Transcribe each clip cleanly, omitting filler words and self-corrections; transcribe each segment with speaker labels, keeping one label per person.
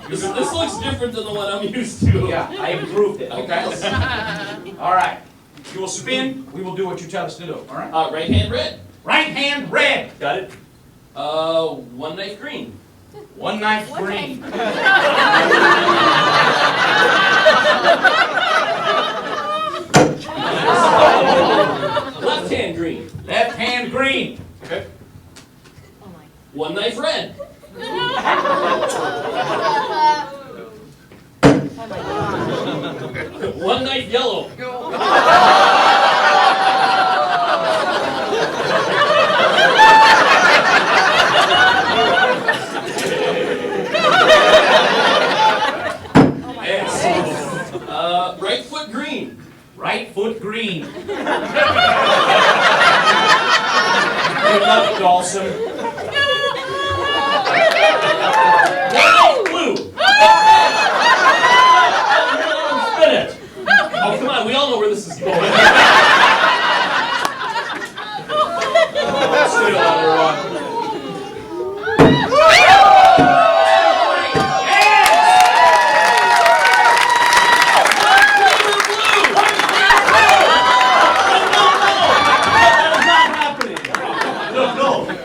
Speaker 1: This looks different than the one I'm used to.
Speaker 2: Yeah, I improved it, okay? All right. You will spin, we will do what you tell us to do, all right?
Speaker 1: Right hand red.
Speaker 2: Right hand red.
Speaker 1: Got it. One knife green.
Speaker 2: One knife green.
Speaker 1: Left hand green.
Speaker 2: Left hand green.
Speaker 1: Okay. One knife red. One knife yellow. Right foot green.
Speaker 2: Right foot green. Good luck, Dawson.
Speaker 1: One blue. Spin it. Oh, come on, we all know where this is going.
Speaker 2: Still another one.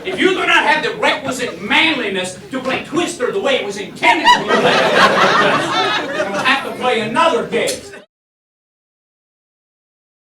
Speaker 2: If you do not have the requisite manliness to play Twister the way it was intended to be played, you'll have to play another game.